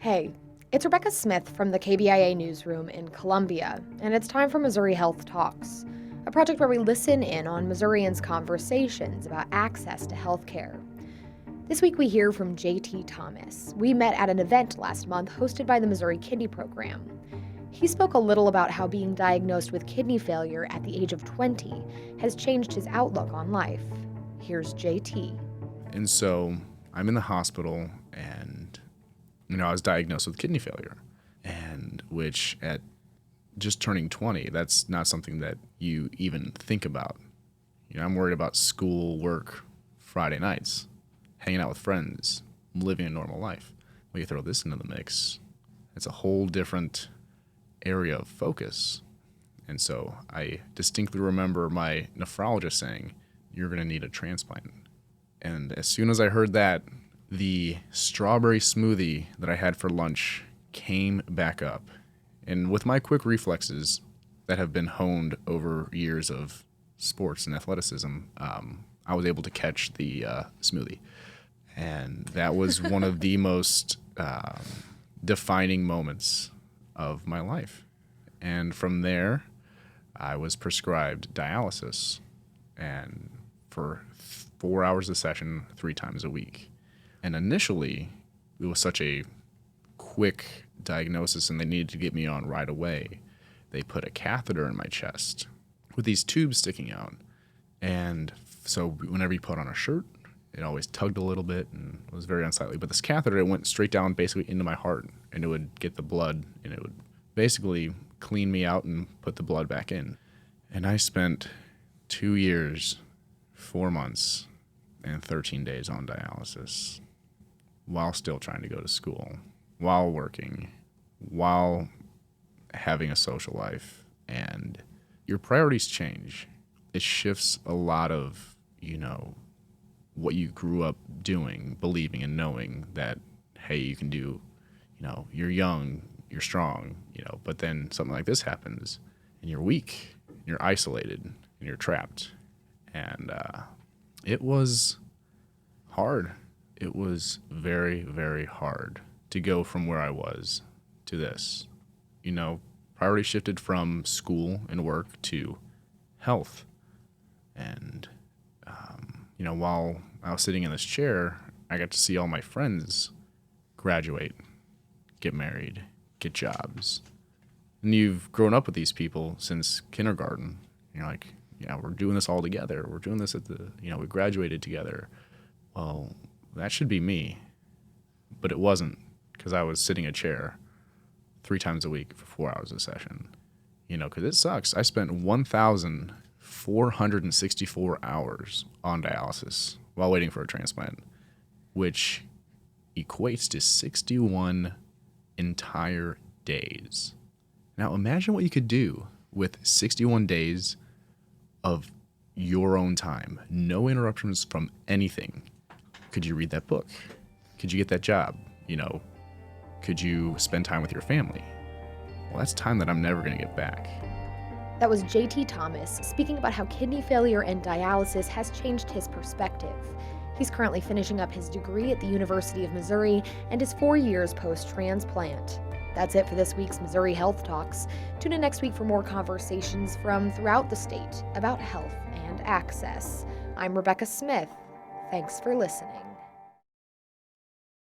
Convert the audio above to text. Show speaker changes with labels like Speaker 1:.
Speaker 1: Hey, it's Rebecca Smith from the KBIA newsroom in Columbia, and it's time for Missouri Health Talks, a project where we listen in on Missourians' conversations about access to health care. This week we hear from J.T. Thomas. We met at an event last month hosted by the Missouri Kidney Program. He spoke a little about how being diagnosed with kidney failure at the age of 20 has changed his outlook on life. Here's J.T.
Speaker 2: And so I'm in the hospital and, I was diagnosed with kidney failure, and which at just turning 20, that's not something that you even think about. I'm worried about school, work, Friday nights, hanging out with friends, living a normal life. When you throw this into the mix, it's a whole different area of focus. And so I distinctly remember my nephrologist saying, "You're going to need a transplant." And as soon as I heard that, the strawberry smoothie that I had for lunch came back up. And with my quick reflexes that have been honed over years of sports and athleticism, I was able to catch the smoothie. And that was one of the most defining moments of my life. And from there, I was prescribed dialysis, and for 4 hours a session, 3 times a week. And initially, it was such a quick diagnosis and they needed to get me on right away. They put a catheter in my chest with these tubes sticking out. And so whenever you put on a shirt, it always tugged a little bit and was very unsightly. But this catheter, it went straight down basically into my heart, and it would get the blood and it would basically clean me out and put the blood back in. And I spent 2 years, 4 months, and 13 days on dialysis while still trying to go to school, while working, while having a social life. And your priorities change. It shifts a lot of, what you grew up doing, believing and knowing that, hey, you can do, you're young, you're strong, but then something like this happens and you're weak, you're isolated, and you're trapped. And it was hard. It was very, very hard to go from where I was to this. Priority shifted from school and work to health. And, while I was sitting in this chair, I got to see all my friends graduate, get married, get jobs. And you've grown up with these people since kindergarten. You're like, yeah, we're doing this all together. We're doing this we graduated together. Well, that should be me. But it wasn't, because I was sitting in a chair 3 times a week for 4 hours a session. Because it sucks. I spent 1,464 hours on dialysis while waiting for a transplant, which equates to 61 entire days. Now imagine what you could do with 61 days of your own time, no interruptions from anything. Could you read that book? Could you get that job? Could you spend time with your family? Well, that's time that I'm never going to get back.
Speaker 1: That was J.T. Thomas speaking about how kidney failure and dialysis has changed his perspective. He's currently finishing up his degree at the University of Missouri and is 4 years post-transplant. That's it for this week's Missouri Health Talks. Tune in next week for more conversations from throughout the state about health and access. I'm Rebecca Smith. Thanks for listening.